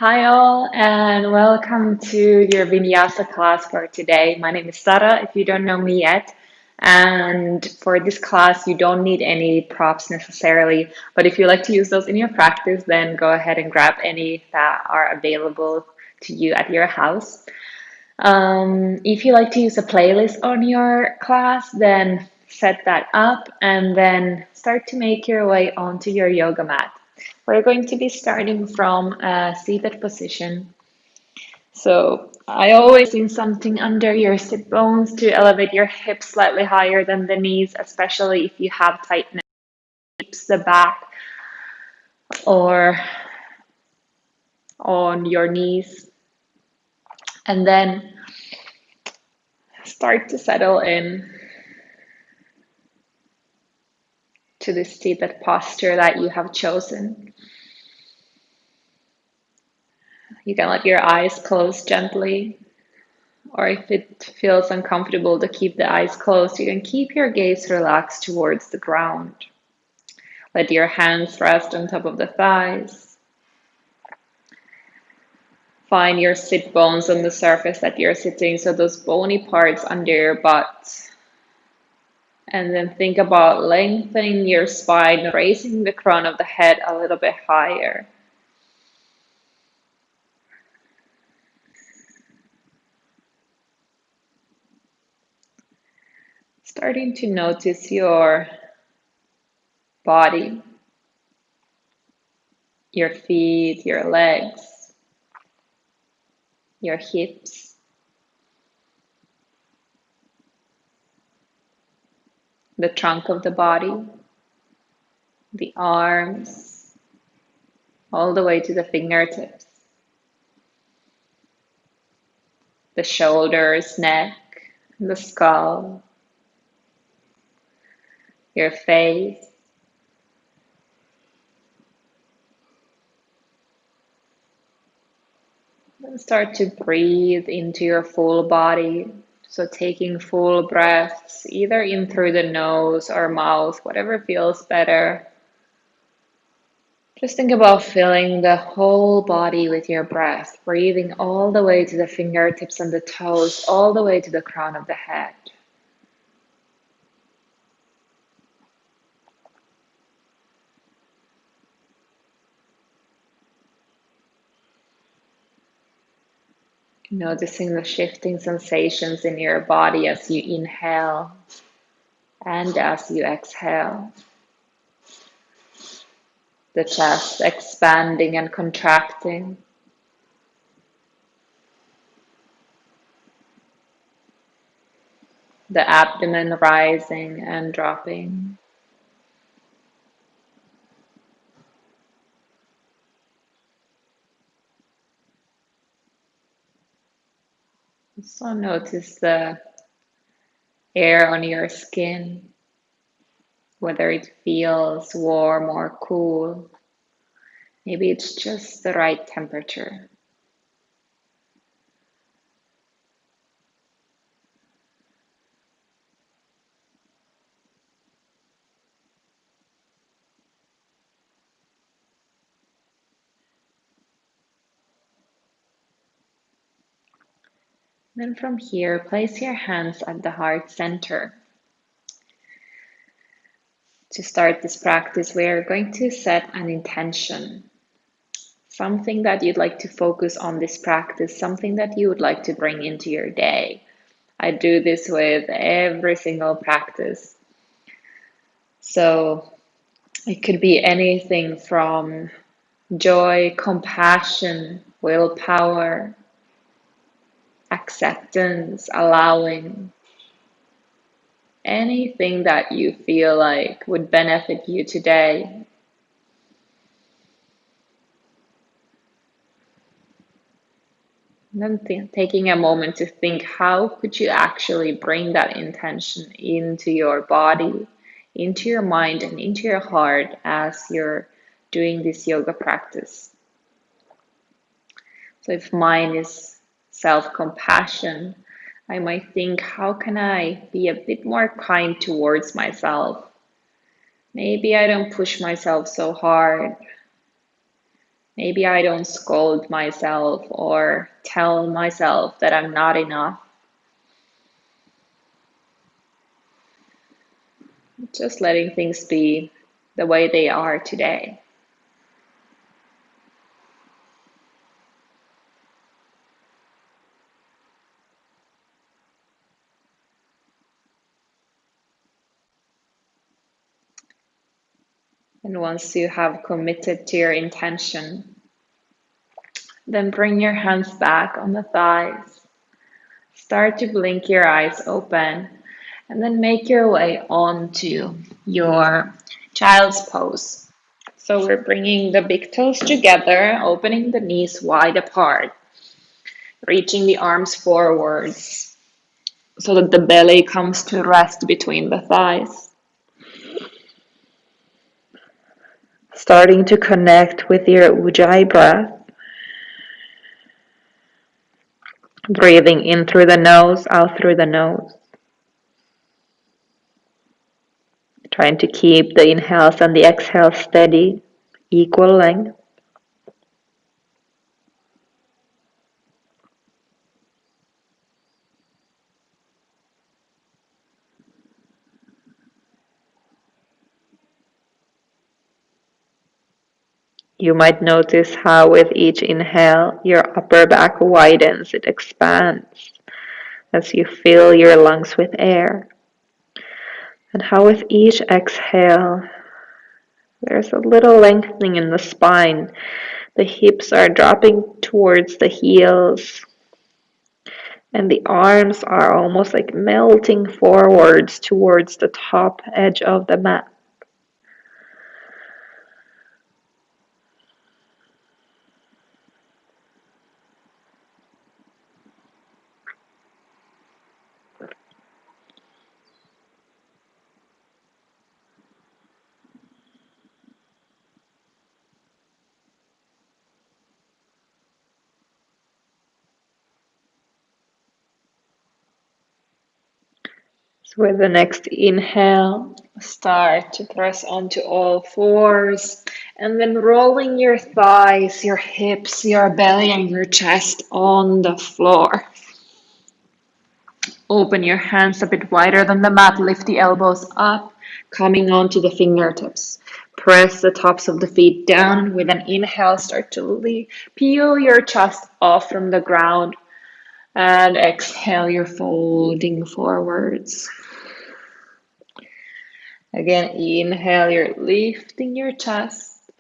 Hi all, and welcome to your Vinyasa class for today. My name is Sara, if you don't know me yet. And for this class, you don't need any props necessarily, but if you like to use those in your practice, then go ahead and grab any that are available to you at your house. If you like to use a playlist on your class, then set that up and then start to make your way onto your yoga mat. We're going to be starting from a seated position. So I always do something under your sit bones to elevate your hips slightly higher than the knees, especially if you have tightness, hips, the back, or on your knees. And then start to settle in to the seated posture that you have chosen. You can let your eyes close gently, or if it feels uncomfortable to keep the eyes closed, you can keep your gaze relaxed towards the ground. Let your hands rest on top of the thighs. Find your sit bones on the surface that you're sitting, so those bony parts under your butt. And then think about lengthening your spine, raising the crown of the head a little bit higher. Starting to notice your body, your feet, your legs, your hips, the trunk of the body, the arms, all the way to the fingertips, the shoulders, neck, the skull, your face, and start to breathe into your full body. So taking full breaths, either in through the nose or mouth, whatever feels better. Just think about filling the whole body with your breath, breathing all the way to the fingertips and the toes, all the way to the crown of the head. Noticing the shifting sensations in your body as you inhale and as you exhale. The chest expanding and contracting. The abdomen rising and dropping. So notice the air on your skin, whether it feels warm or cool. Maybe it's just the right temperature. Then from here, place your hands at the heart center. To start this practice, we are going to set an intention. Something that you'd like to focus on this practice, something that you would like to bring into your day. I do this with every single practice. So it could be anything from joy, compassion, willpower, acceptance, allowing, anything that you feel like would benefit you today. And then taking a moment to think, how could you actually bring that intention into your body, into your mind, and into your heart as you're doing this yoga practice? So if mine is self-compassion, I might think, how can I be a bit more kind towards myself? Maybe I don't push myself so hard. Maybe I don't scold myself or tell myself that I'm not enough. Just letting things be the way they are today. And once you have committed to your intention, then bring your hands back on the thighs. Start to blink your eyes open and then make your way onto your child's pose. So we're bringing the big toes together, opening the knees wide apart, reaching the arms forwards so that the belly comes to rest between the thighs. Starting to connect with your Ujjayi breath. Breathing in through the nose, out through the nose. Trying to keep the inhales and the exhales steady, equal length. You might notice how with each inhale, your upper back widens, it expands as you fill your lungs with air. And how with each exhale, there's a little lengthening in the spine. The hips are dropping towards the heels, and the arms are almost like melting forwards towards the top edge of the mat. So with the next inhale, start to press onto all fours and then rolling your thighs, your hips, your belly and your chest on the floor. Open your hands a bit wider than the mat, lift the elbows up, coming onto the fingertips. Press the tops of the feet down. With an inhale, start to peel your chest off from the ground. And exhale, you're folding forwards. Again, inhale, you're lifting your chest.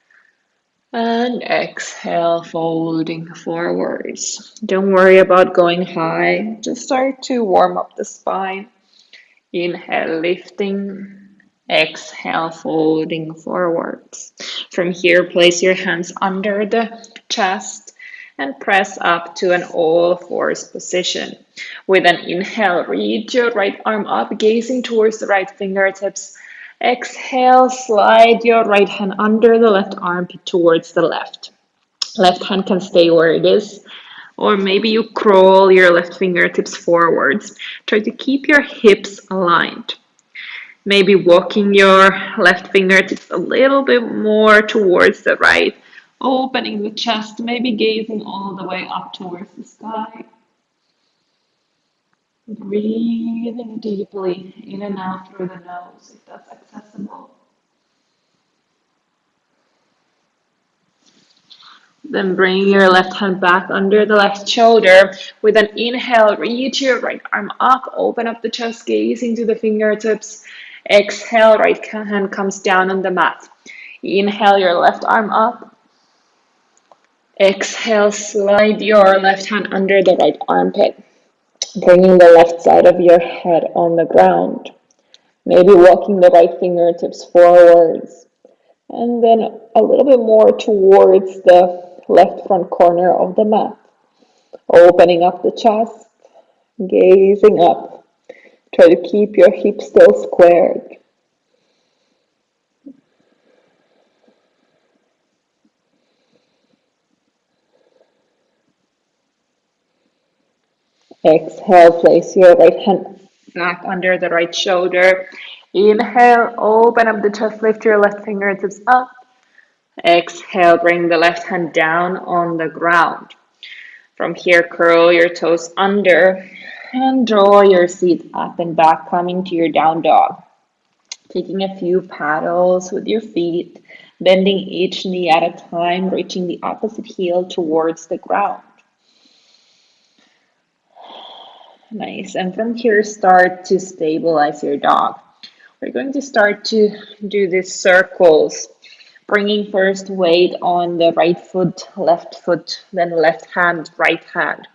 And exhale, folding forwards. Don't worry about going high. Just start to warm up the spine. Inhale, lifting. Exhale, folding forwards. From here, place your hands under the chest and press up to an all fours position. With an inhale, reach your right arm up, gazing towards the right fingertips. Exhale, slide your right hand under the left armpit towards the left. Left hand can stay where it is, or maybe you crawl your left fingertips forwards. Try to keep your hips aligned. Maybe walking your left fingertips a little bit more towards the right, opening the chest, maybe gazing all the way up towards the sky. Breathing deeply in and out through the nose if that's accessible. Then bring your left hand back under the left shoulder. With an inhale, reach your right arm up, open up the chest, gaze into the fingertips. Exhale, right hand comes down on the mat. Inhale your left arm up. Exhale, slide your left hand under the right armpit, bringing the left side of your head on the ground. Maybe walking the right fingertips forwards. And then a little bit more towards the left front corner of the mat. Opening up the chest, gazing up. Try to keep your hips still squared. Exhale, place your right hand back under the right shoulder. Inhale, open up the chest, lift your left fingertips up. Exhale, bring the left hand down on the ground. From here, curl your toes under and draw your seat up and back, coming to your down dog. Taking a few paddles with your feet, bending each knee at a time, reaching the opposite heel towards the ground. Nice. And from here, start to stabilize your dog. We're going to start to do these circles, bringing first weight on the right foot, then left hand, right hand.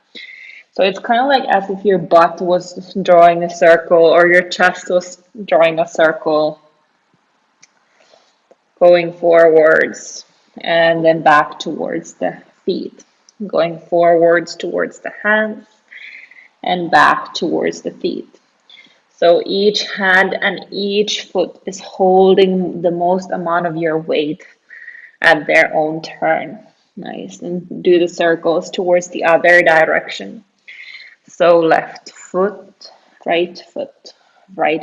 So it's kind of like as if your butt was drawing a circle or your chest was drawing a circle, going forwards and then back towards the feet, going forwards towards the hands and back towards the feet. So each hand and each foot is holding the most amount of your weight at their own turn. Nice. And do the circles towards the other direction. So left foot, right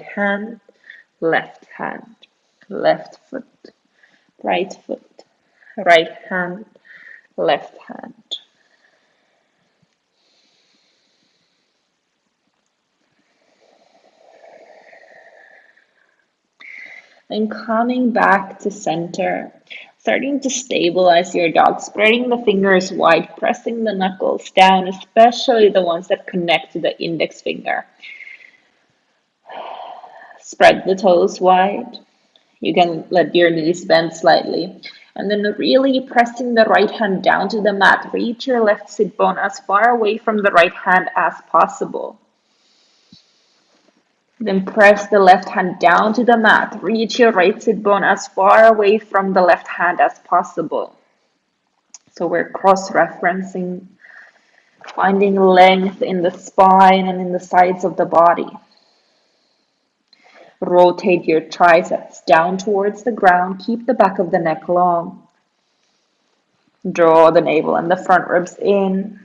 hand, left hand, left foot, right hand, left hand. And coming back to center, starting to stabilize your dog, spreading the fingers wide, pressing the knuckles down, especially the ones that connect to the index finger. Spread the toes wide. You can let your knees bend slightly. And then really pressing the right hand down to the mat. Reach your left sit bone as far away from the right hand as possible. Then press the left hand down to the mat. Reach your right sit bone as far away from the left hand as possible. So we're cross-referencing, finding length in the spine and in the sides of the body. Rotate your triceps down towards the ground. Keep the back of the neck long. Draw the navel and the front ribs in.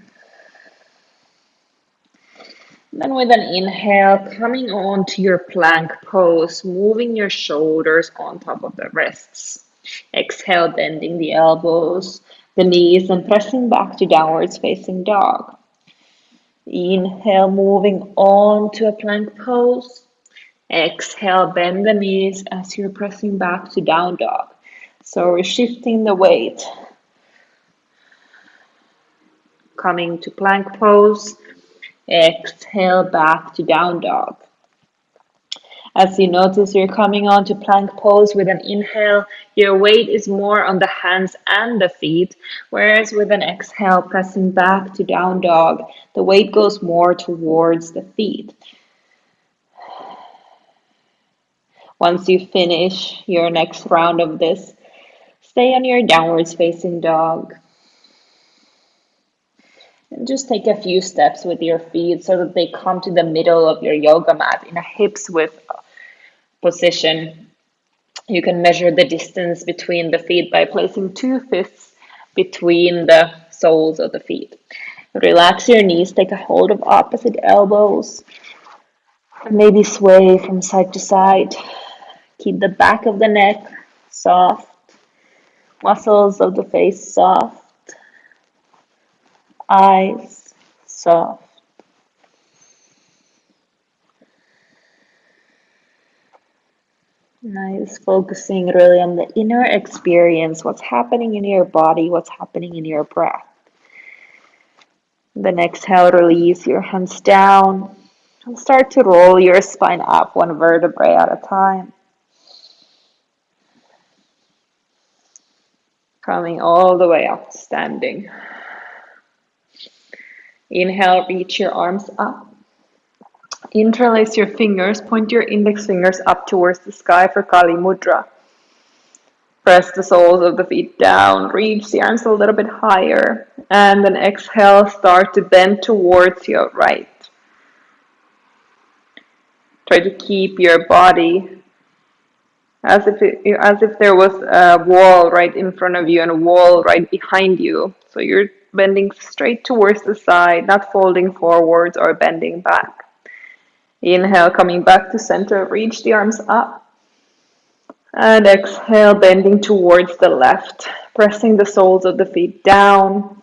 Then with an inhale, coming on to your plank pose, moving your shoulders on top of the wrists. Exhale, bending the elbows, the knees, and pressing back to downwards facing dog. Inhale, moving on to a plank pose. Exhale, bend the knees as you're pressing back to down dog. So we're shifting the weight. Coming to plank pose. Exhale, back to down dog. As you notice, you're coming on to plank pose with an inhale. Your weight is more on the hands and the feet, whereas with an exhale, pressing back to down dog, the weight goes more towards the feet. Once you finish your next round of this, stay on your downwards facing dog. And just take a few steps with your feet so that they come to the middle of your yoga mat in a hips width position. You can measure the distance between the feet by placing 2 fists between the soles of the feet. Relax your knees, take a hold of opposite elbows, and maybe sway from side to side. Keep the back of the neck soft, muscles of the face soft. Eyes soft. Nice, focusing really on the inner experience, what's happening in your body, what's happening in your breath. Then exhale, release your hands down and start to roll your spine up one vertebrae at a time. Coming all the way up, standing. Inhale, reach your arms up. Interlace your fingers, point your index fingers up towards the sky for Kali Mudra. Press the soles of the feet down, reach the arms a little bit higher, and then exhale, start to bend towards your right. Try to keep your body as if there was a wall right in front of you and a wall right behind you. So you're bending straight towards the side, not folding forwards or bending back. Inhale, coming back to center, reach the arms up. And exhale, bending towards the left, pressing the soles of the feet down,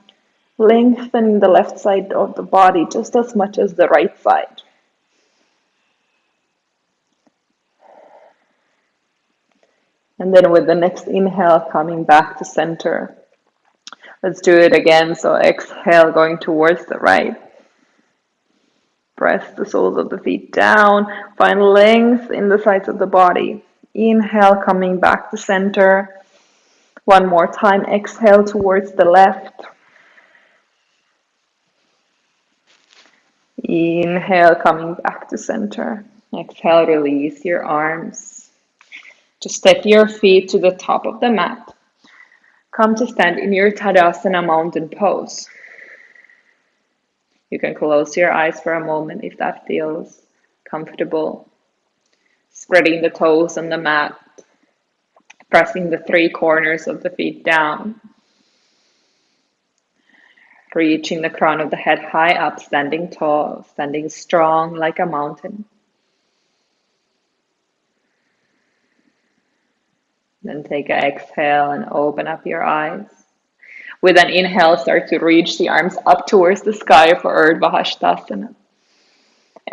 lengthening the left side of the body just as much as the right side. And then with the next inhale, coming back to center. Let's do it again. So exhale, going towards the right. Press the soles of the feet down. Find length in the sides of the body. Inhale, coming back to center. One more time. Exhale towards the left. Inhale, coming back to center. Exhale, release your arms. Just step your feet to the top of the mat. Come to stand in your Tadasana mountain pose. You can close your eyes for a moment if that feels comfortable. Spreading the toes on the mat. Pressing the three corners of the feet down. Reaching the crown of the head high up, standing tall, standing strong like a mountain. Then take an exhale and open up your eyes. With an inhale, start to reach the arms up towards the sky for Urdhva Hastasana.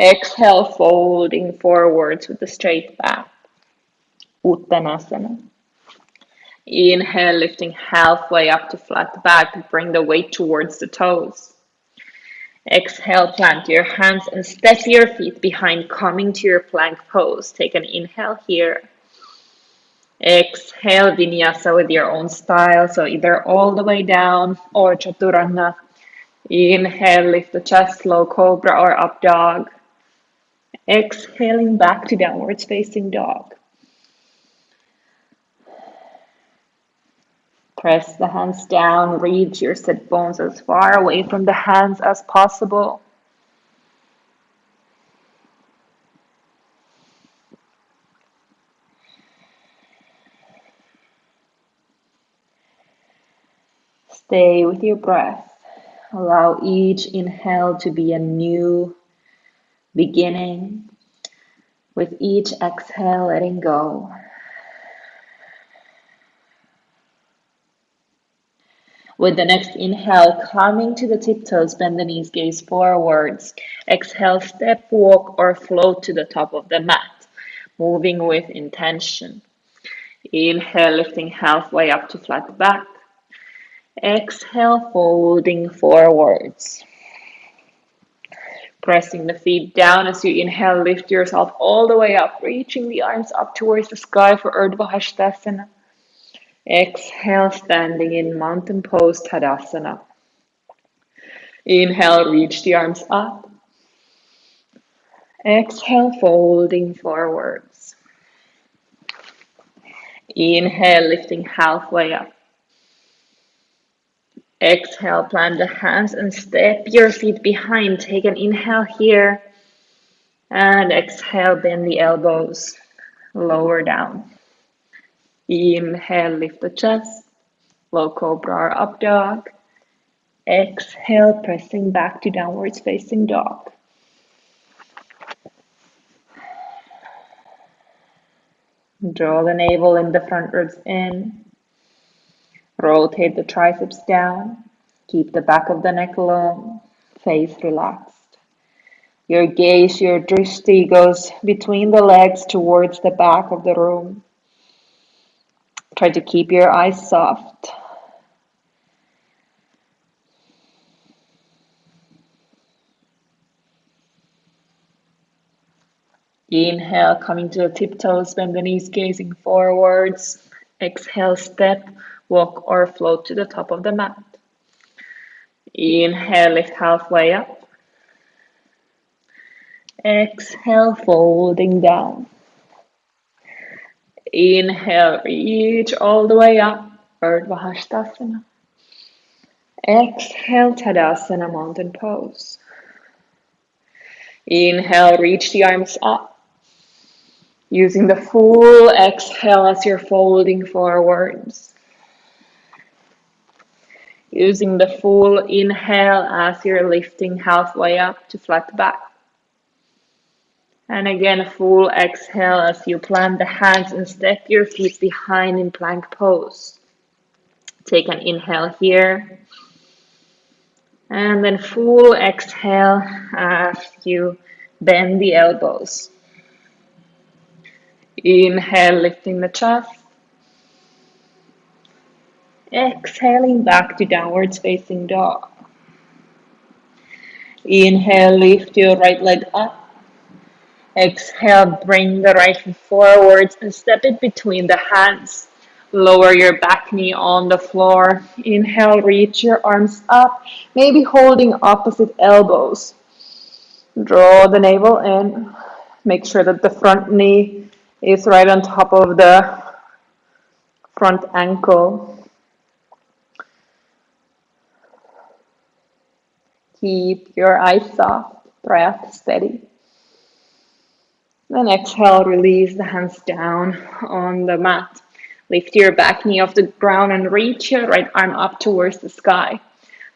Exhale, folding forwards with a straight back. Uttanasana. Inhale, lifting halfway up to flat back. Bring the weight towards the toes. Exhale, plant your hands and step your feet behind, coming to your plank pose. Take an inhale here. Exhale, vinyasa with your own style. So either all the way down or chaturanga. Inhale, lift the chest, low cobra or up dog. Exhaling back to downwards facing dog. Press the hands down, reach your sit bones as far away from the hands as possible. Stay with your breath. Allow each inhale to be a new beginning. With each exhale, letting go. With the next inhale, coming to the tiptoes, bend the knees, gaze forwards. Exhale, step, walk, or float to the top of the mat, moving with intention. Inhale, lifting halfway up to flat back. Exhale, folding forwards. Pressing the feet down as you inhale, lift yourself all the way up, reaching the arms up towards the sky for Urdhva Hastasana. Exhale, standing in mountain pose, Tadasana. Inhale, reach the arms up. Exhale, folding forwards. Inhale, lifting halfway up. Exhale, plant the hands and step your feet behind. Take an inhale here. And exhale, bend the elbows, lower down. Inhale, lift the chest, low cobra or up dog. Exhale, pressing back to downwards facing dog. Draw the navel and the front ribs in. Rotate the triceps down. Keep the back of the neck long. Face relaxed. Your gaze, your drishti goes between the legs towards the back of the room. Try to keep your eyes soft. Inhale, coming to the tiptoes, bend the knees, gazing forwards. Exhale, step, walk or float to the top of the mat. Inhale, lift halfway up. Exhale, folding down. Inhale, reach all the way up, Urdhva Hastasana. Exhale, Tadasana, mountain pose. Inhale, reach the arms up. Using the full exhale as you're folding forwards. Using the full inhale as you're lifting halfway up to flat back. And again, a full exhale as you plant the hands and step your feet behind in plank pose. Take an inhale here. And then full exhale as you bend the elbows. Inhale, lifting the chest. Exhaling back to downwards facing dog. Inhale, lift your right leg up. Exhale, bring the right foot forwards and step it between the hands. Lower your back knee on the floor. Inhale, reach your arms up, maybe holding opposite elbows. Draw the navel in. Make sure that the front knee is right on top of the front ankle. Keep your eyes soft, breath steady. Then exhale, release the hands down on the mat. Lift your back knee off the ground and reach your right arm up towards the sky.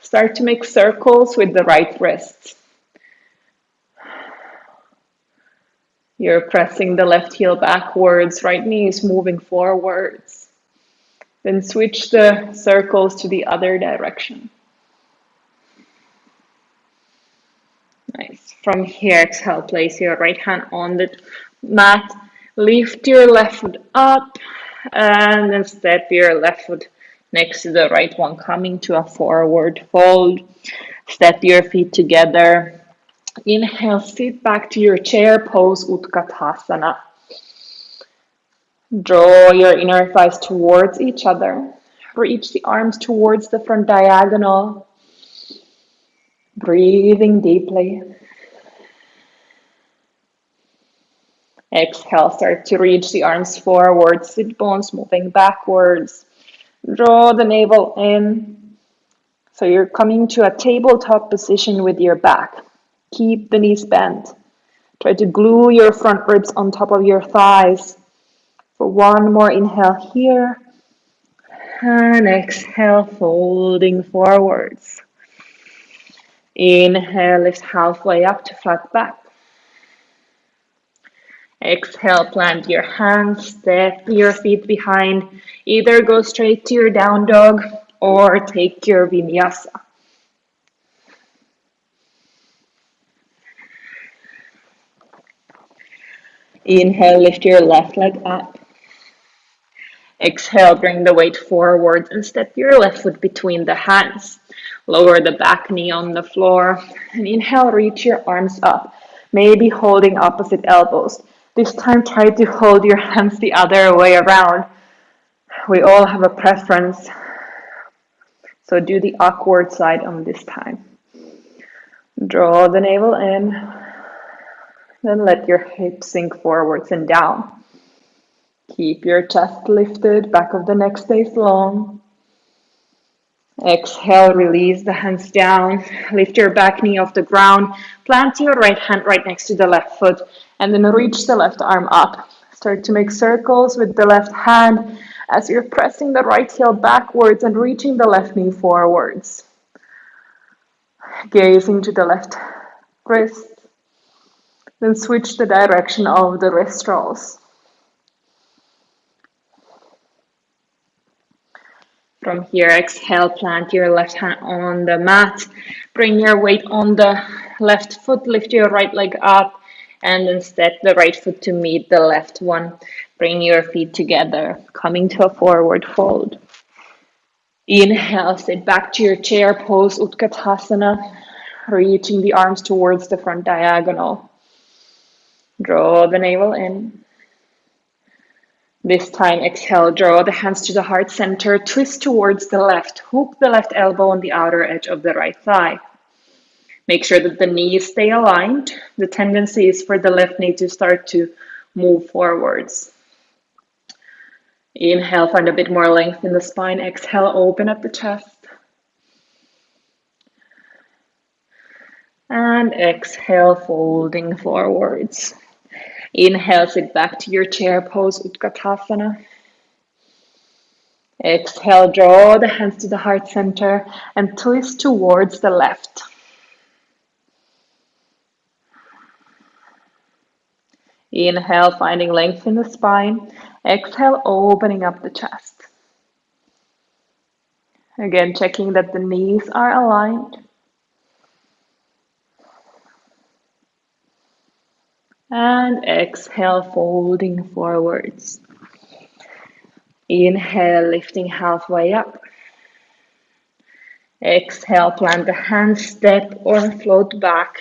Start to make circles with the right wrist. You're pressing the left heel backwards, right knee is moving forwards. Then switch the circles to the other direction. Nice. From here, exhale, place your right hand on the mat. Lift your left foot up and then step your left foot next to the right one, coming to a forward fold. Step your feet together. Inhale, sit back to your chair pose, Utkatasana. Draw your inner thighs towards each other. Reach the arms towards the front diagonal. Breathing deeply. Exhale, start to reach the arms forward, sit bones moving backwards. Draw the navel in. So you're coming to a tabletop position with your back. Keep the knees bent. Try to glue your front ribs on top of your thighs. For one more inhale here. And exhale, folding forwards. Inhale, lift halfway up to flat back. Exhale, plant your hands, step your feet behind. Either go straight to your down dog or take your vinyasa. Inhale, lift your left leg up. Exhale, bring the weight forward and step your left foot between the hands. Lower the back knee on the floor. And inhale, reach your arms up, maybe holding opposite elbows. This time, try to hold your hands the other way around. We all have a preference. So do the awkward side on this time. Draw the navel in. Then let your hips sink forwards and down. Keep your chest lifted, back of the neck stays long. Exhale, release the hands down. Lift your back knee off the ground. Plant your right hand right next to the left foot. And then reach the left arm up. Start to make circles with the left hand as you're pressing the right heel backwards and reaching the left knee forwards. Gazing to the left wrist. Then switch the direction of the wrist rolls. From here, exhale, plant your left hand on the mat. Bring your weight on the left foot, lift your right leg up, and then step the right foot to meet the left one. Bring your feet together, coming to a forward fold. Inhale, sit back to your chair pose, Utkatasana, reaching the arms towards the front diagonal. Draw the navel in. This time, exhale, draw the hands to the heart center, twist towards the left, hook the left elbow on the outer edge of the right thigh. Make sure that the knees stay aligned. The tendency is for the left knee to start to move forwards. Inhale, find a bit more length in the spine. Exhale, open up the chest. And exhale, folding forwards. Inhale, sit back to your chair pose, Utkatasana. Exhale, draw the hands to the heart center and twist towards the left. Inhale, finding length in the spine. Exhale, opening up the chest. Again, checking that the knees are aligned. And exhale, folding forwards. Inhale, lifting halfway up. Exhale, plant the hands, step or float back.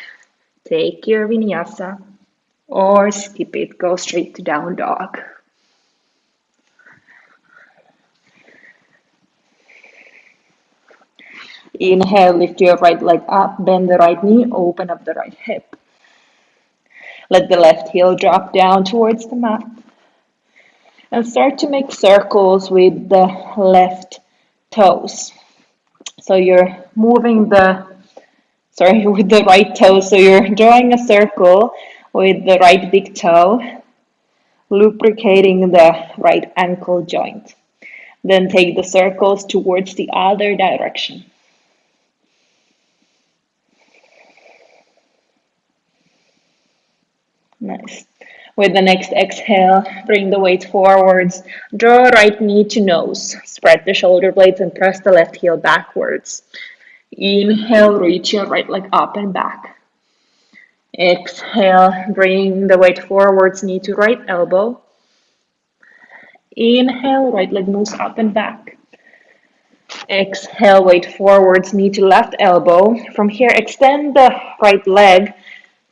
Take your vinyasa or skip it, go straight to down dog. Inhale, lift your right leg up, bend the right knee, open up the right hip. Let the left heel drop down towards the mat. And start to make circles with the left toes. So you're moving with the right toe. So you're drawing a circle with the right big toe, lubricating the right ankle joint. Then take the circles towards the other direction. Nice. With the next exhale, bring the weight forwards. Draw right knee to nose. Spread the shoulder blades and press the left heel backwards. Inhale, reach your right leg up and back. Exhale, bring the weight forwards, knee to right elbow. Inhale, right leg moves up and back. Exhale, weight forwards, knee to left elbow. From here, extend the right leg.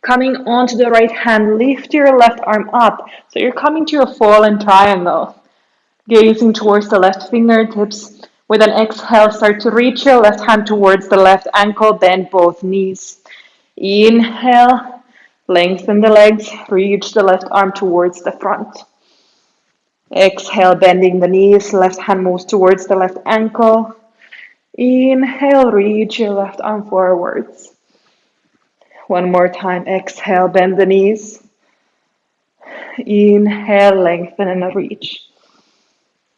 Coming onto the right hand, lift your left arm up. So you're coming to a fallen triangle. Gazing towards the left fingertips. With an exhale, start to reach your left hand towards the left ankle, bend both knees. Inhale, lengthen the legs, reach the left arm towards the front. Exhale, bending the knees, left hand moves towards the left ankle. Inhale, reach your left arm forwards. One more time, exhale, bend the knees. Inhale, lengthen and reach.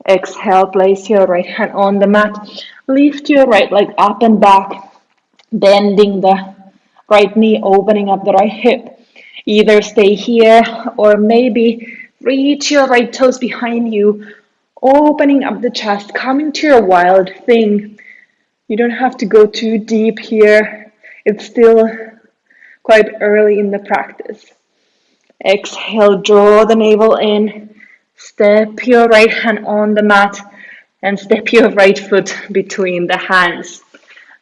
Exhale, place your right hand on the mat. Lift your right leg up and back, bending the right knee, opening up the right hip. Either stay here or maybe reach your right toes behind you, opening up the chest, coming to your wild thing. You don't have to go too deep here. It's still quite early in the practice. Exhale, draw the navel in. Step your right hand on the mat and step your right foot between the hands.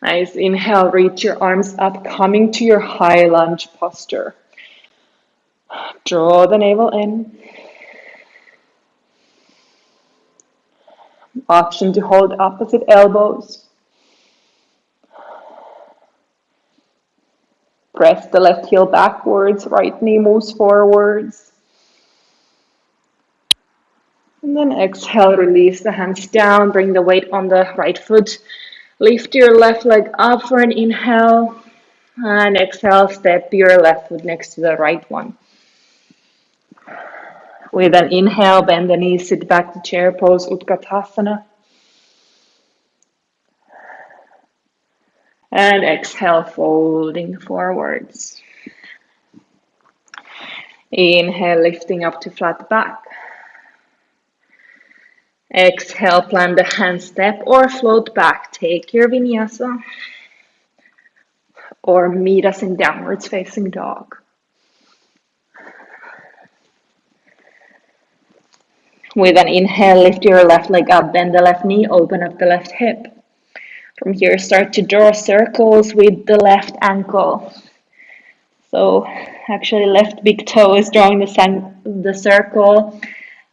Nice. Inhale, reach your arms up, coming to your high lunge posture. Draw the navel in. Option to hold opposite elbows. Press the left heel backwards, right knee moves forwards. And then exhale, release the hands down, bring the weight on the right foot. Lift your left leg up for an inhale. And exhale, step your left foot next to the right one. With an inhale, bend the knees, sit back to chair pose, Utkatasana. And exhale, folding forwards. Inhale, lifting up to flat back. Exhale, plant the hand step or float back. Take your vinyasa. Or meet us in downwards facing dog. With an inhale, lift your left leg up, bend the left knee, open up the left hip. From here, start to draw circles with the left ankle. So actually left big toe is drawing the circle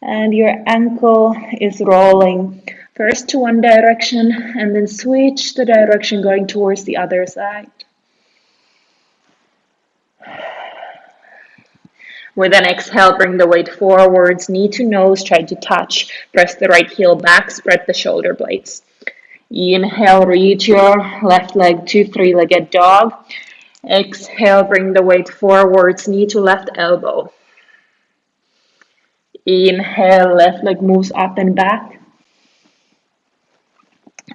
and your ankle is rolling first to one direction and then switch the direction going towards the other side. With an exhale, bring the weight forwards, knee to nose, try to touch. Press the right heel back, spread the shoulder blades. Inhale, reach your left leg to three-legged dog. Exhale, bring the weight forwards, knee to left elbow. Inhale, left leg moves up and back.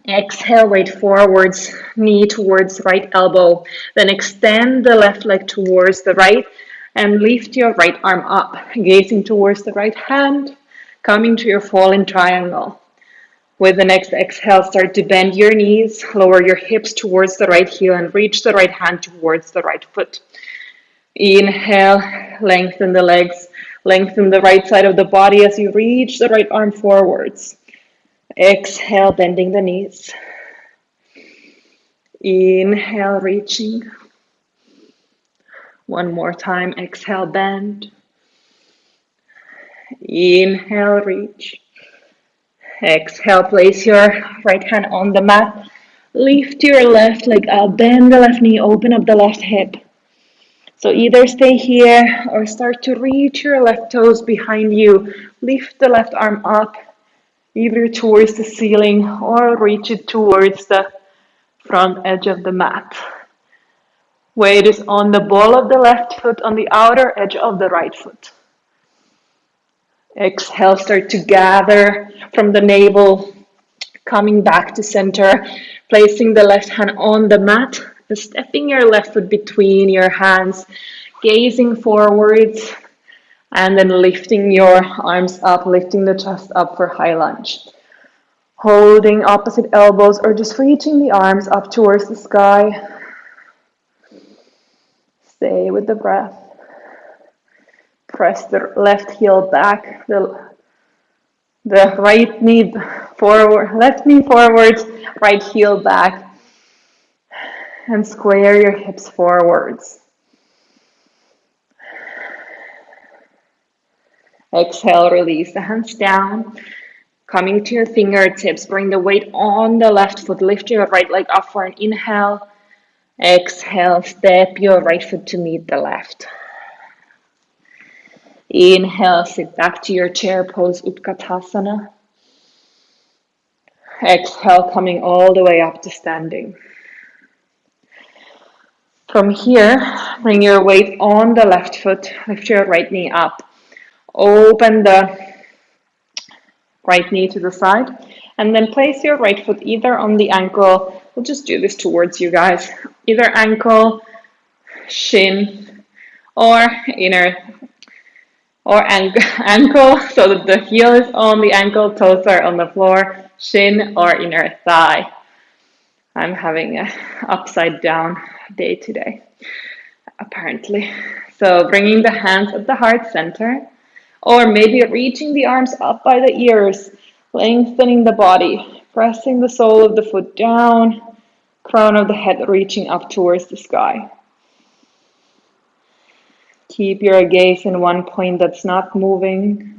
Exhale, weight forwards, knee towards right elbow. Then extend the left leg towards the right And lift your right arm up, gazing towards the right hand, coming to your fallen triangle. With the next exhale, start to bend your knees, lower your hips towards the right heel, and reach the right hand towards the right foot. Inhale, lengthen the legs, lengthen the right side of the body as you reach the right arm forwards. Exhale, bending the knees. Inhale, reaching. One more time, exhale, bend. Inhale, reach. Exhale, place your right hand on the mat. Lift your left leg up, bend the left knee, open up the left hip. So either stay here or start to reach your left toes behind you. Lift the left arm up, either towards the ceiling or reach it towards the front edge of the mat. Weight is on the ball of the left foot, on the outer edge of the right foot. Exhale, start to gather from the navel, coming back to center, placing the left hand on the mat, stepping your left foot between your hands, gazing forwards, and then lifting your arms up, lifting the chest up for high lunge. Holding opposite elbows or just reaching the arms up towards the sky. Stay with the breath. Press the left heel back, the right knee forward, left knee forwards, right heel back, and square your hips forwards. Exhale, release the hands down, coming to your fingertips, bring the weight on the left foot, lift your right leg up for an inhale. Exhale, step your right foot to meet the left. Inhale, sit back to your chair pose, Utkatasana. Exhale, coming all the way up to standing. From here, bring your weight on the left foot, lift your right knee up. Open the right knee to the side, and then place your right foot either on the ankle, we'll just do this towards you guys, either ankle, shin, or ankle, so that the heel is on the ankle, toes are on the floor, shin or inner thigh. I'm having an upside down day today, apparently. So bringing the hands at the heart center, or maybe reaching the arms up by the ears, lengthening the body, pressing the sole of the foot down, crown of the head reaching up towards the sky. Keep your gaze in one point that's not moving.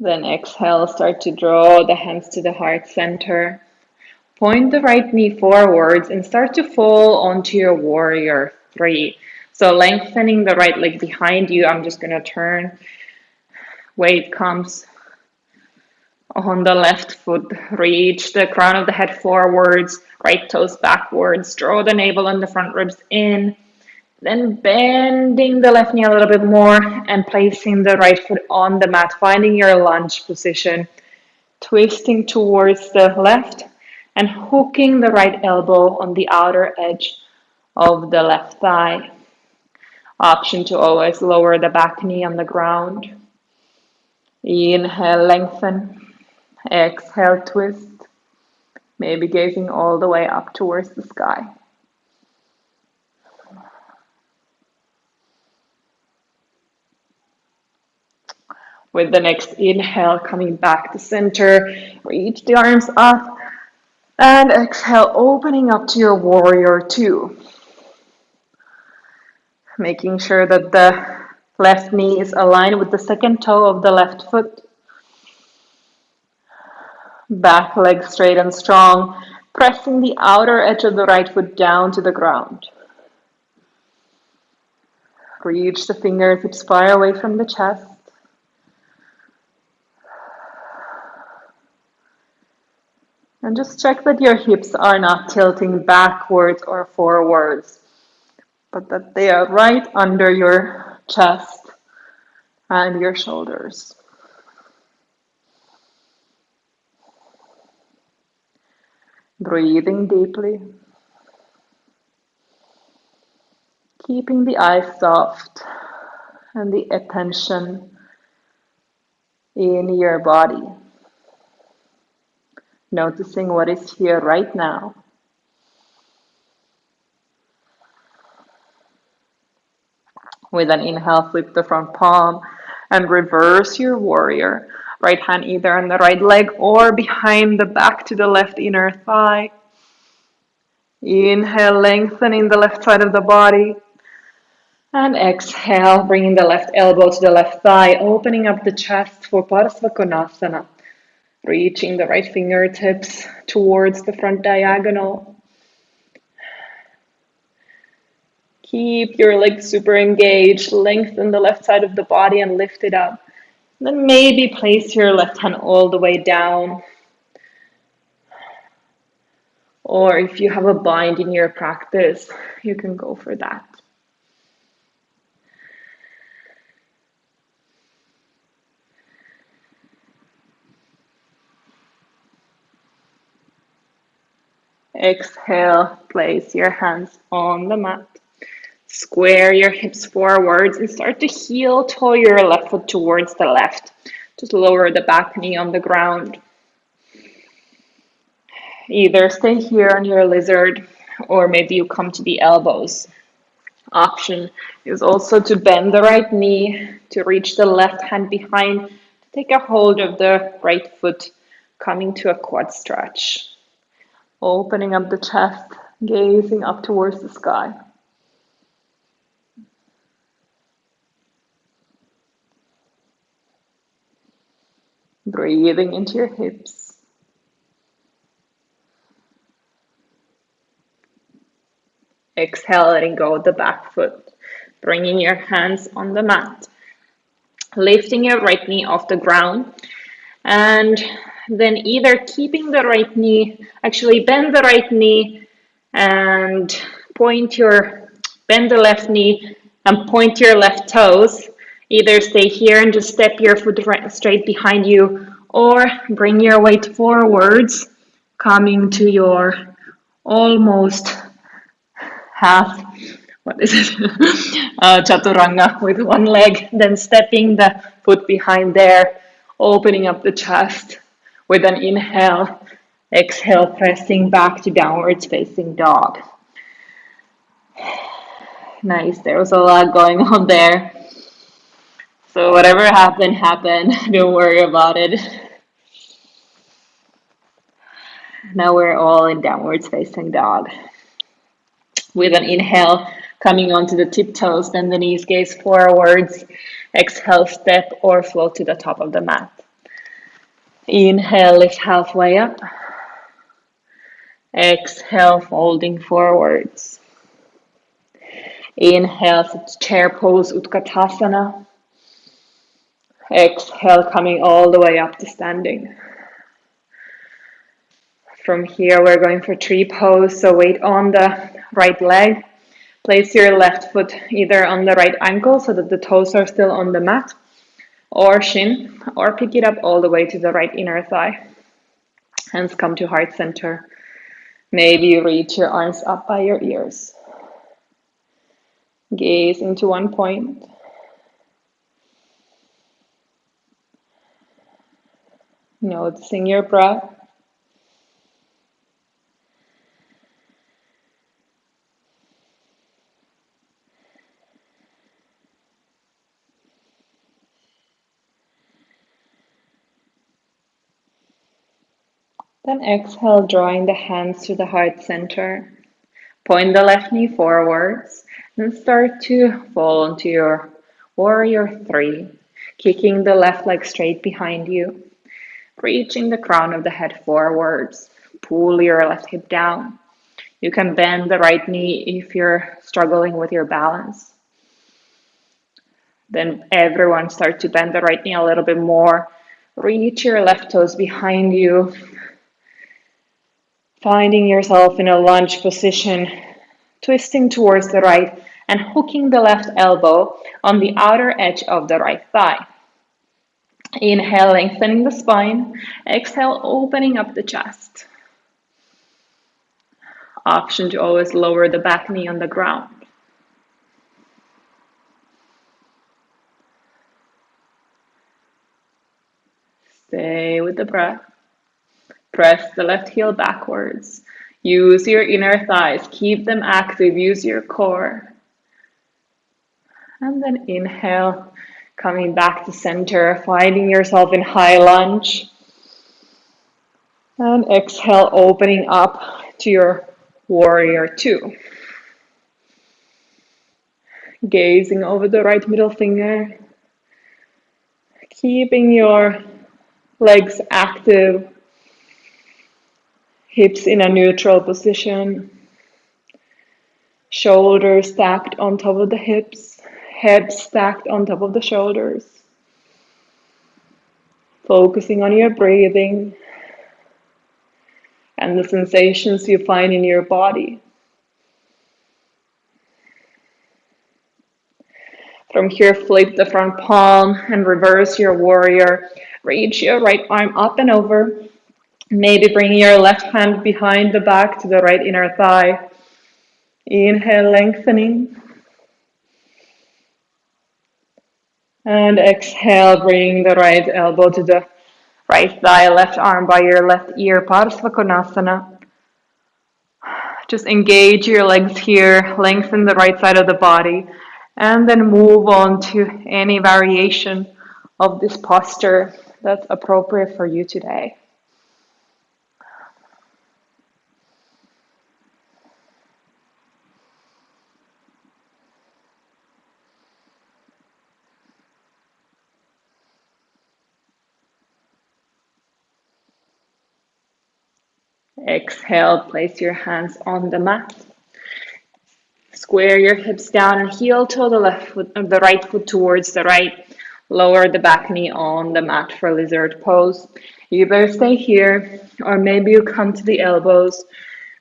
Then exhale, start to draw the hands to the heart center. Point the right knee forwards and start to fall onto your warrior 3. So lengthening the right leg behind you, I'm just going to turn. Weight comes on the left foot, reach the crown of the head forwards, right toes backwards, draw the navel and the front ribs in. Then bending the left knee a little bit more and placing the right foot on the mat, finding your lunge position, twisting towards the left and hooking the right elbow on the outer edge of the left thigh. Option to always lower the back knee on the ground. Inhale, lengthen. Exhale, twist. Maybe gazing all the way up towards the sky. With the next inhale, coming back to center, reach the arms up, and exhale, opening up to your warrior 2. Making sure that the left knee is aligned with the second toe of the left foot. Back leg straight and strong, pressing the outer edge of the right foot down to the ground. Reach the fingertips far away from the chest. And just check that your hips are not tilting backwards or forwards, but that they are right under your chest, and your shoulders. Breathing deeply. Keeping the eyes soft and the attention in your body. Noticing what is here right now. With an inhale, flip the front palm and reverse your warrior. Right hand either on the right leg or behind the back to the left inner thigh. Inhale, lengthening the left side of the body. And exhale, bringing the left elbow to the left thigh, opening up the chest for Parsvakonasana. Reaching the right fingertips towards the front diagonal. Keep your legs super engaged, lengthen the left side of the body and lift it up. Then maybe place your left hand all the way down. Or if you have a bind in your practice, you can go for that. Exhale, place your hands on the mat. Square your hips forwards and start to heel toe your left foot towards the left. Just lower the back knee on the ground. Either stay here on your lizard or maybe you come to the elbows. Option is also to bend the right knee, to reach the left hand behind, to take a hold of the right foot, coming to a quad stretch. Opening up the chest, gazing up towards the sky. Breathing into your hips. Exhale, letting go of the back foot. Bringing your hands on the mat. Lifting your right knee off the ground. And then either keeping the right knee, actually bend the right knee and bend the left knee and point your left toes. Either stay here and just step your foot straight behind you, or bring your weight forwards, coming to your almost half, chaturanga with one leg, then stepping the foot behind there, opening up the chest with an inhale, exhale, pressing back to downwards facing dog. Nice, there was a lot going on there. So whatever happened, don't worry about it. Now we're all in downwards facing dog. With an inhale, coming onto the tiptoes, then the knees gaze forwards. Exhale, step or float to the top of the mat. Inhale, lift halfway up. Exhale, folding forwards. Inhale, chair pose, Utkatasana. Exhale, coming all the way up to standing. From here, we're going for tree pose, so weight on the right leg. Place your left foot either on the right ankle so that the toes are still on the mat, or shin, or pick it up all the way to the right inner thigh. Hands come to heart center. Maybe you reach your arms up by your ears. Gaze into one point. Noticing your breath. Then exhale, drawing the hands to the heart center. Point the left knee forwards and start to fall onto your warrior 3, kicking the left leg straight behind you. Reaching the crown of the head forwards. Pull your left hip down. You can bend the right knee if you're struggling with your balance. Then everyone start to bend the right knee a little bit more. Reach your left toes behind you. Finding yourself in a lunge position, twisting towards the right and hooking the left elbow on the outer edge of the right thigh. Inhale, lengthening the spine. Exhale, opening up the chest. Option to always lower the back knee on the ground. Stay with the breath. Press the left heel backwards. Use your inner thighs. Keep them active. Use your core. And then inhale, coming back to center, finding yourself in high lunge. And exhale, opening up to your warrior two. Gazing over the right middle finger. Keeping your legs active. Hips in a neutral position. Shoulders stacked on top of the hips. Head stacked on top of the shoulders. Focusing on your breathing and the sensations you find in your body. From here, flip the front palm and reverse your warrior. Reach your right arm up and over. Maybe bring your left hand behind the back to the right inner thigh. Inhale, lengthening. And exhale, bring the right elbow to the right thigh, left arm by your left ear, Parsva Konasana. Just engage your legs here, lengthen the right side of the body, and then move on to any variation of this posture that's appropriate for you today. Exhale, place your hands on the mat. Square your hips down and heel toe the right foot towards the right. Lower the back knee on the mat for lizard pose. You better stay here, or maybe you come to the elbows.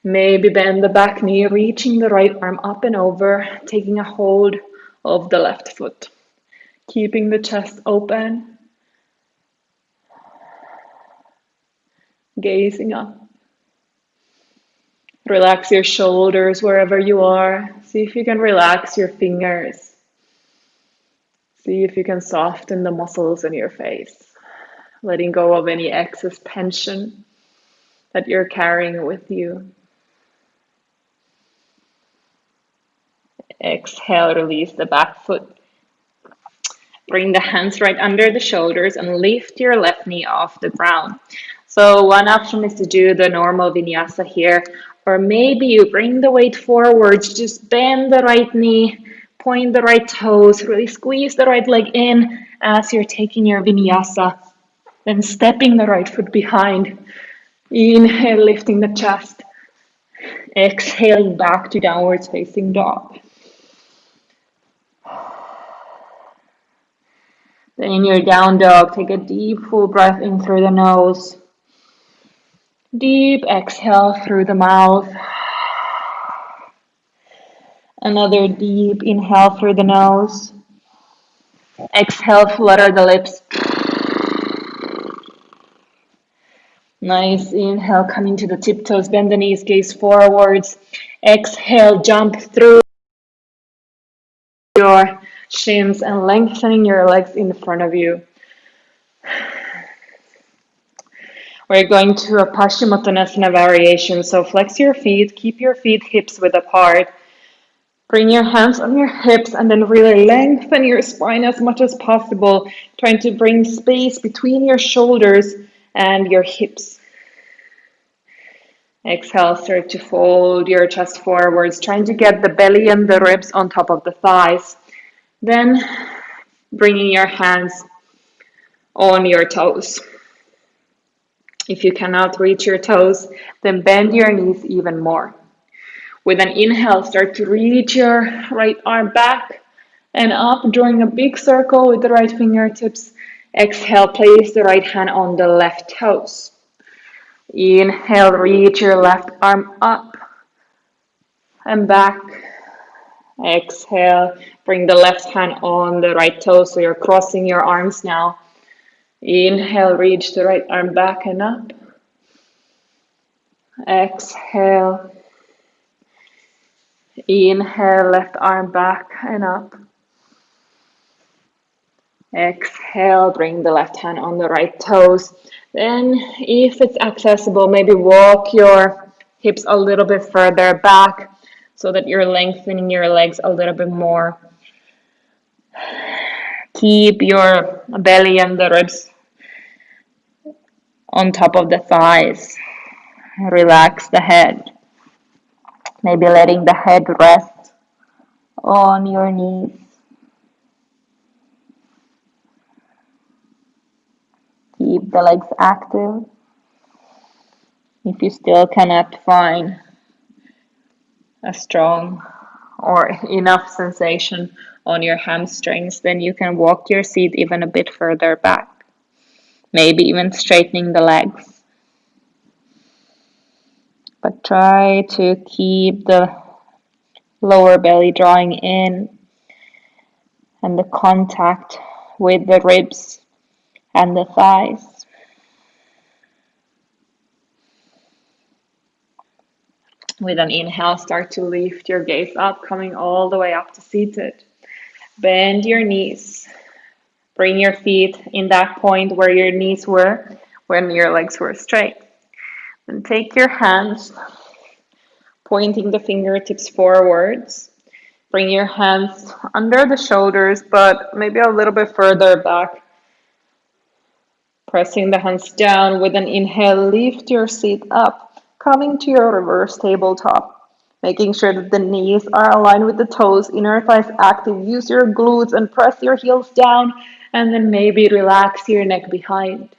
Maybe bend the back knee, reaching the right arm up and over, taking a hold of the left foot. Keeping the chest open. Gazing up. Relax your shoulders wherever you are. See if you can relax your fingers. See if you can soften the muscles in your face. Letting go of any excess tension that you're carrying with you. Exhale, release the back foot. Bring the hands right under the shoulders and lift your left knee off the ground. So one option is to do the normal vinyasa here, or maybe you bring the weight forwards, just bend the right knee, point the right toes, really squeeze the right leg in as you're taking your vinyasa, then stepping the right foot behind. Inhale, lifting the chest. Exhaling back to downwards facing dog. Then in your down dog, take a deep full breath in through the nose. Deep exhale through the mouth. Another deep inhale through the nose. Exhale, flutter the lips. Nice inhale, coming to the tiptoes, bend the knees, gaze forwards. Exhale, jump through your shins and lengthening your legs in front of you. We're going to a Paschimottanasana variation. So flex your feet, keep your feet hips width apart. Bring your hands on your hips and then really lengthen your spine as much as possible, trying to bring space between your shoulders and your hips. Exhale, start to fold your chest forwards, trying to get the belly and the ribs on top of the thighs. Then bringing your hands on your toes. If you cannot reach your toes, then bend your knees even more. With an inhale, start to reach your right arm back and up, drawing a big circle with the right fingertips. Exhale, place the right hand on the left toes. Inhale, reach your left arm up and back. Exhale, bring the left hand on the right toe, so you're crossing your arms now. Inhale, reach the right arm back and up. Exhale. Inhale, left arm back and up. Exhale, bring the left hand on the right toes. Then, if it's accessible, maybe walk your hips a little bit further back so that you're lengthening your legs a little bit more. Keep your belly and the ribs on top of the thighs. Relax the head. Maybe letting the head rest on your knees. Keep the legs active. If you still cannot find a strong or enough sensation on your hamstrings, then you can walk your seat even a bit further back. Maybe even straightening the legs. But try to keep the lower belly drawing in and the contact with the ribs and the thighs. With an inhale, start to lift your gaze up, coming all the way up to seated. Bend your knees. Bring your feet in that point where your knees were when your legs were straight. Then take your hands, pointing the fingertips forwards. Bring your hands under the shoulders, but maybe a little bit further back. Pressing the hands down. With an inhale, lift your seat up, coming to your reverse tabletop. Making sure that the knees are aligned with the toes, inner thighs active. Use your glutes and press your heels down, and then maybe relax your neck behind.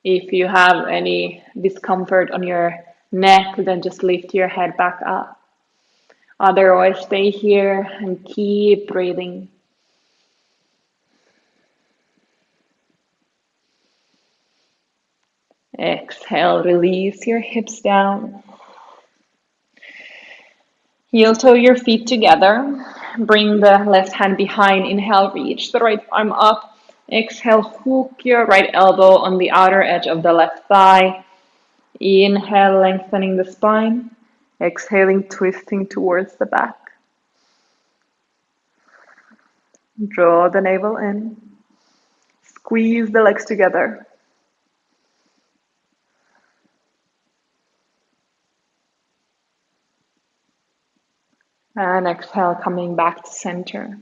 If you have any discomfort on your neck, then just lift your head back up. Otherwise, stay here and keep breathing. Exhale, release your hips down. Heel toe your feet together. Bring the left hand behind. Inhale, reach the right arm up. Exhale, hook your right elbow on the outer edge of the left thigh. Inhale, lengthening the spine. Exhaling, twisting towards the back. Draw the navel in. Squeeze the legs together. And exhale, coming back to center.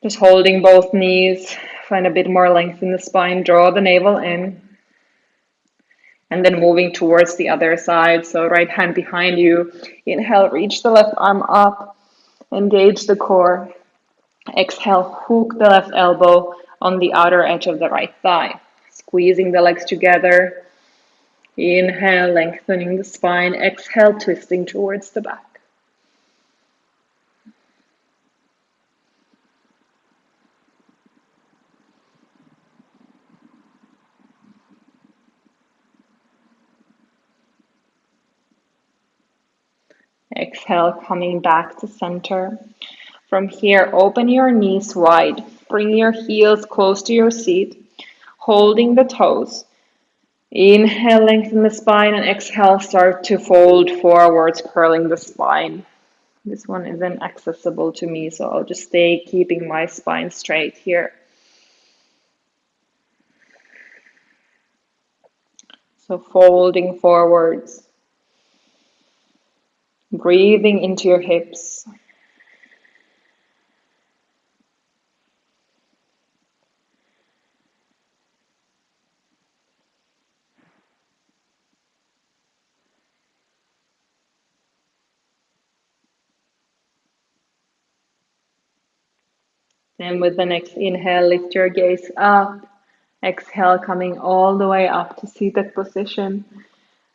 Just holding both knees. Find a bit more length in the spine. Draw the navel in. And then moving towards the other side. So right hand behind you. Inhale, reach the left arm up. Engage the core. Exhale, hook the left elbow on the outer edge of the right thigh. Squeezing the legs together. Inhale, lengthening the spine. Exhale, twisting towards the back. Exhale, coming back to center. From here, open your knees wide. Bring your heels close to your seat, holding the toes. Inhale, lengthen the spine, and exhale, start to fold forwards, curling the spine. This one isn't accessible to me, so I'll just stay keeping my spine straight here. So folding forwards. Breathing into your hips. Then with the next inhale, lift your gaze up. Exhale, coming all the way up to seated position.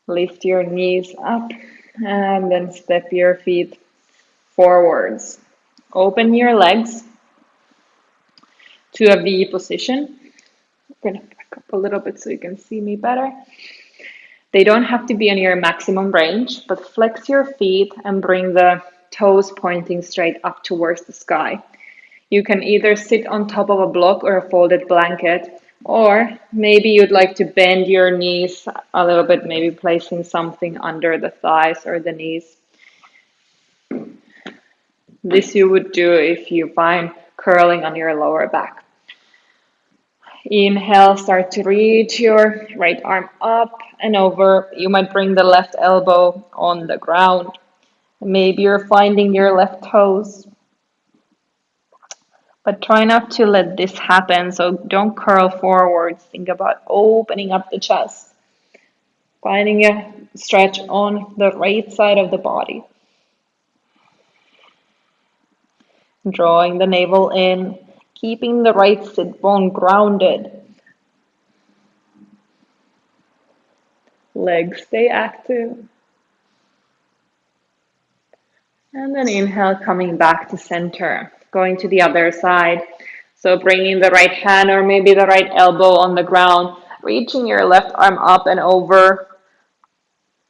Lift your knees up and then step your feet forwards. Open your legs to a V position. I'm going to back up a little bit so you can see me better. They don't have to be in your maximum range, but flex your feet and bring the toes pointing straight up towards the sky. You can either sit on top of a block or a folded blanket, or maybe you'd like to bend your knees a little bit, maybe placing something under the thighs or the knees. This you would do if you find curling on your lower back. Inhale, start to reach your right arm up and over. You might bring the left elbow on the ground. Maybe you're finding your left toes. But try not to let this happen, so don't curl forwards. Think about opening up the chest, finding a stretch on the right side of the body. Drawing the navel in, keeping the right sit bone grounded. Legs stay active. And then inhale, coming back to center, going to the other side. So bringing the right hand or maybe the right elbow on the ground, reaching your left arm up and over,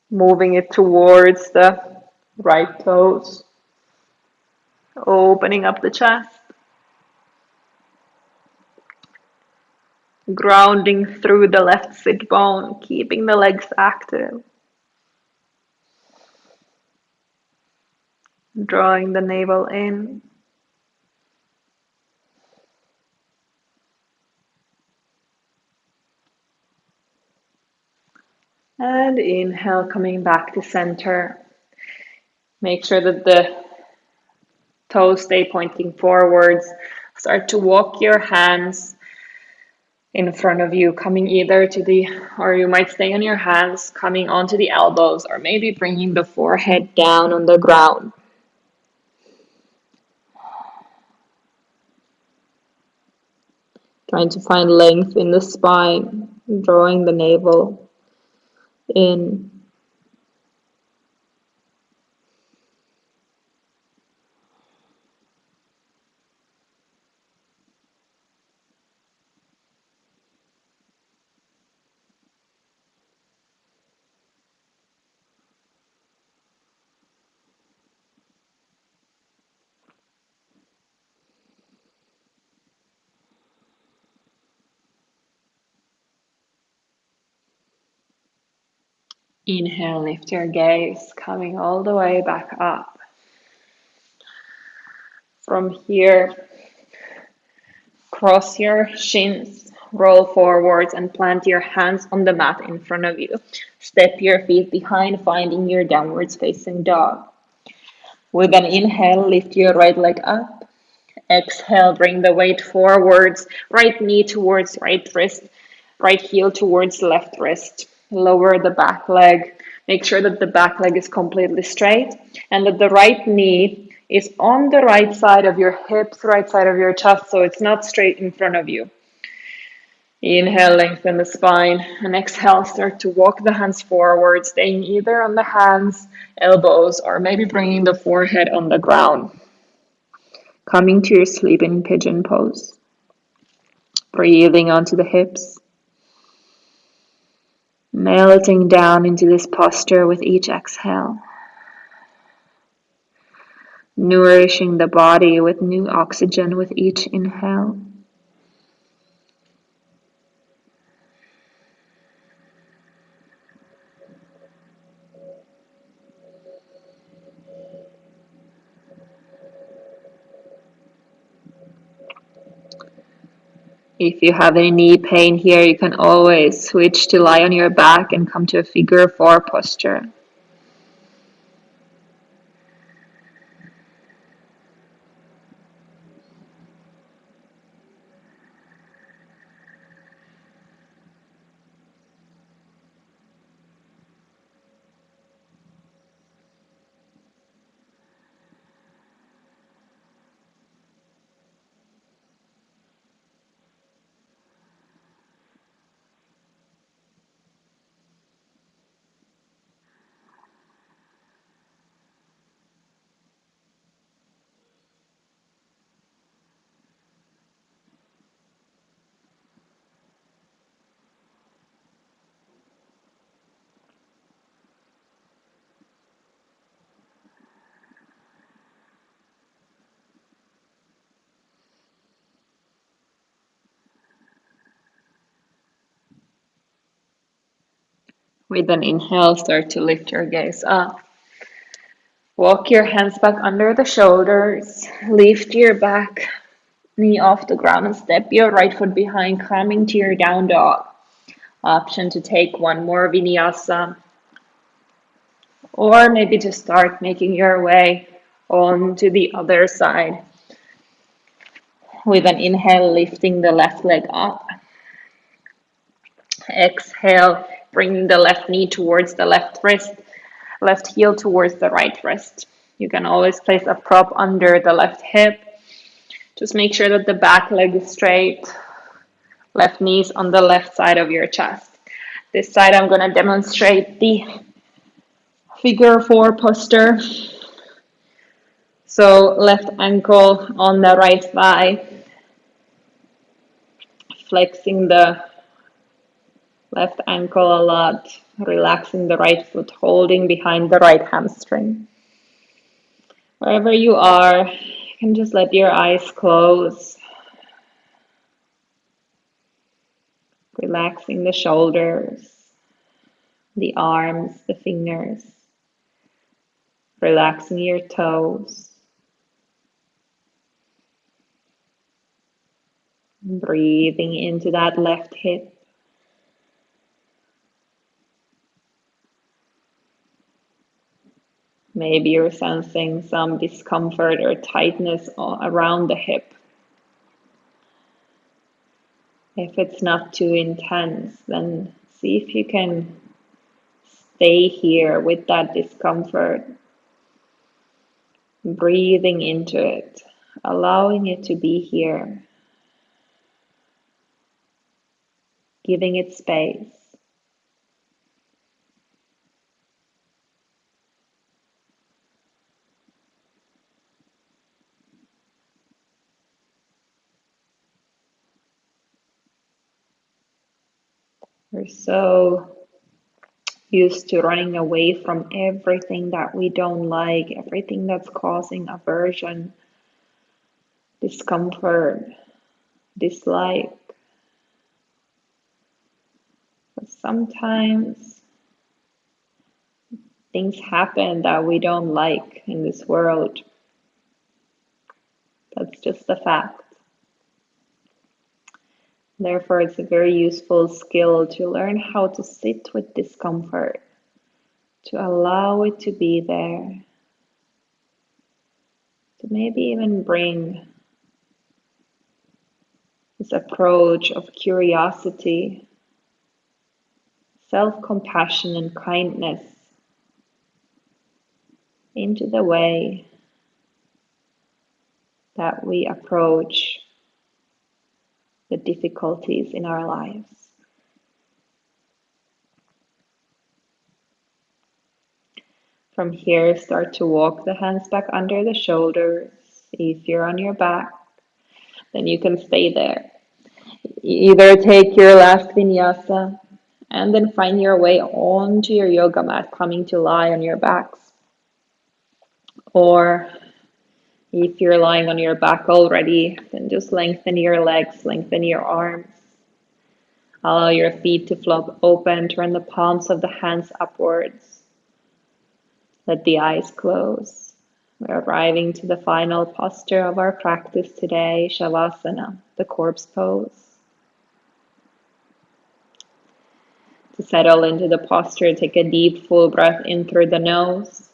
moving it towards the right toes, opening up the chest, grounding through the left sit bone, keeping the legs active, drawing the navel in. And inhale, coming back to center. Make sure that the toes stay pointing forwards. Start to walk your hands in front of you, coming either to the, or you might stay on your hands, coming onto the elbows, or maybe bringing the forehead down on the ground. Trying to find length in the spine, drawing the navel in. Inhale, lift your gaze, coming all the way back up. From here, cross your shins, roll forwards and plant your hands on the mat in front of you. Step your feet behind, finding your downwards facing dog. With an inhale, lift your right leg up. Exhale, bring the weight forwards, right knee towards right wrist, right heel towards left wrist. Lower the back leg. Make sure that the back leg is completely straight and that the right knee is on the right side of your hips, right side of your chest, so it's not straight in front of you. Inhale, lengthen the spine, and exhale, start to walk the hands forward, staying either on the hands, elbows, or maybe bringing the forehead on the ground. Coming to your sleeping pigeon pose. Breathing onto the hips. Melting down into this posture with each exhale. Nourishing the body with new oxygen with each inhale. If you have any knee pain here, you can always switch to lie on your back and come to a figure 4 posture. With an inhale, start to lift your gaze up. Walk your hands back under the shoulders. Lift your back knee off the ground and step your right foot behind, coming to your down dog. Option to take one more vinyasa, or maybe to start making your way on to the other side. With an inhale, lifting the left leg up. Exhale, bringing the left knee towards the left wrist, left heel towards the right wrist. You can always place a prop under the left hip. Just make sure that the back leg is straight. Left knees on the left side of your chest. This side I'm going to demonstrate the figure 4 posture. So left ankle on the right thigh. Flexing the left ankle a lot. Relaxing the right foot, holding behind the right hamstring. Wherever you are, you can just let your eyes close. Relaxing the shoulders, the arms, the fingers. Relaxing your toes. Breathing into that left hip. Maybe you're sensing some discomfort or tightness around the hip. If it's not too intense, then see if you can stay here with that discomfort. Breathing into it, allowing it to be here. Giving it space. We're so used to running away from everything that we don't like, everything that's causing aversion, discomfort, dislike. But sometimes things happen that we don't like in this world. That's just a fact. Therefore, it's a very useful skill to learn how to sit with discomfort, to allow it to be there, to maybe even bring this approach of curiosity, self-compassion and kindness into the way that we approach the difficulties in our lives. From here, start to walk the hands back under the shoulders. If you're on your back, then you can stay there. Either take your last vinyasa and then find your way onto your yoga mat, coming to lie on your backs. Or if you're lying on your back already, then just lengthen your legs, lengthen your arms. Allow your feet to flop open, turn the palms of the hands upwards. Let the eyes close. We're arriving to the final posture of our practice today, Shavasana, the corpse pose. To settle into the posture, take a deep, full breath in through the nose.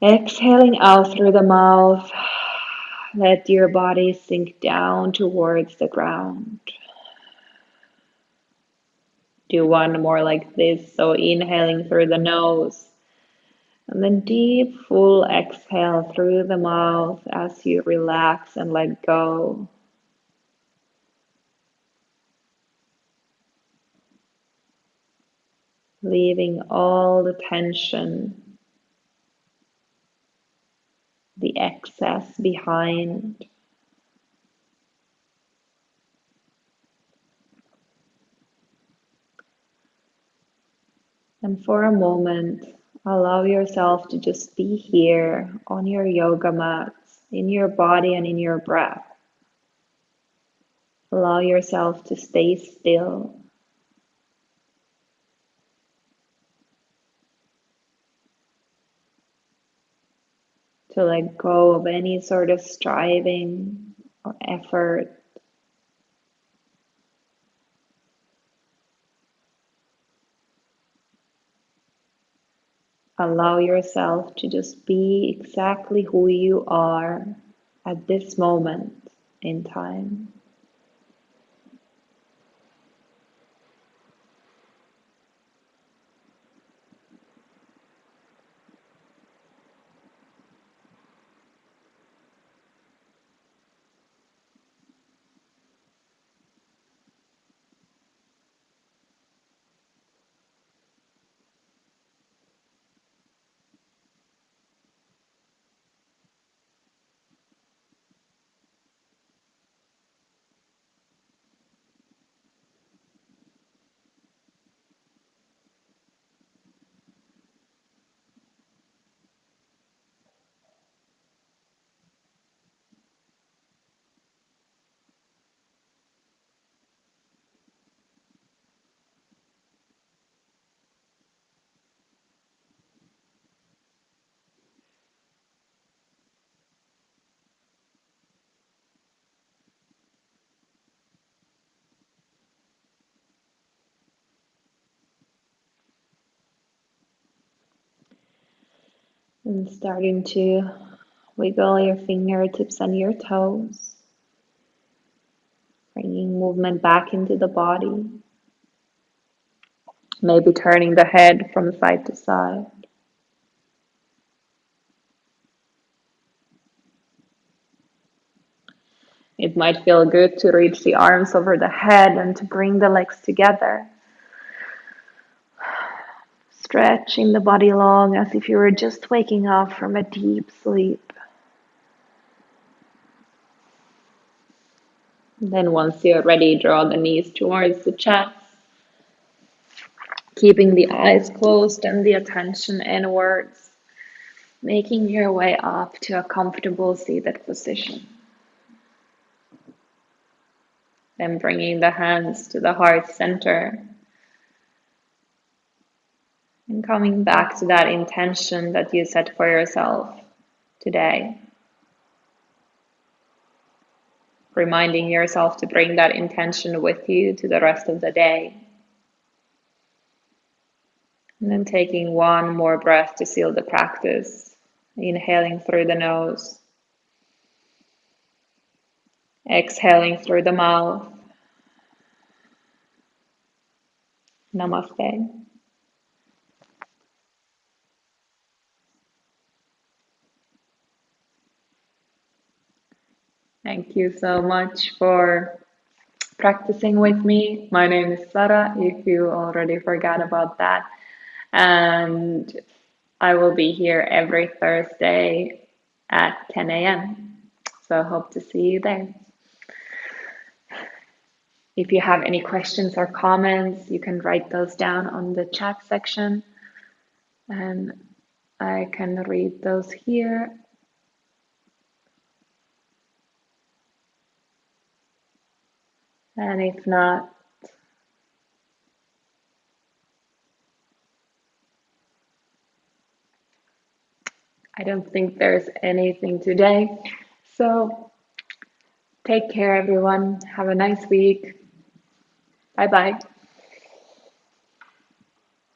Exhaling out through the mouth. Let your body sink down towards the ground. Do one more like this. So inhaling through the nose. And then deep, full exhale through the mouth as you relax and let go. Leaving all the tension, the excess behind. And for a moment, allow yourself to just be here on your yoga mat, in your body and in your breath. Allow yourself to stay still. to let go of any sort of striving or effort. Allow yourself to just be exactly who you are at this moment in time. And starting to wiggle your fingertips and your toes, bringing movement back into the body. Maybe turning the head from side to side. It might feel good to reach the arms over the head and to bring the legs together. Stretching the body long as if you were just waking up from a deep sleep. Then once you're ready, draw the knees towards the chest, keeping the eyes closed and the attention inwards, making your way up to a comfortable seated position. Then bringing the hands to the heart center and coming back to that intention that you set for yourself today. Reminding yourself to bring that intention with you to the rest of the day. And then taking one more breath to seal the practice. Inhaling through the nose. Exhaling through the mouth. Namaste. Thank you so much for practicing with me. My name is Sara, if you already forgot about that. And I will be here every Thursday at 10 a.m. So I hope to see you there. If you have any questions or comments, you can write those down on the chat section and I can read those here. And if not, I don't think there's anything today. So take care, everyone. Have a nice week. Bye-bye.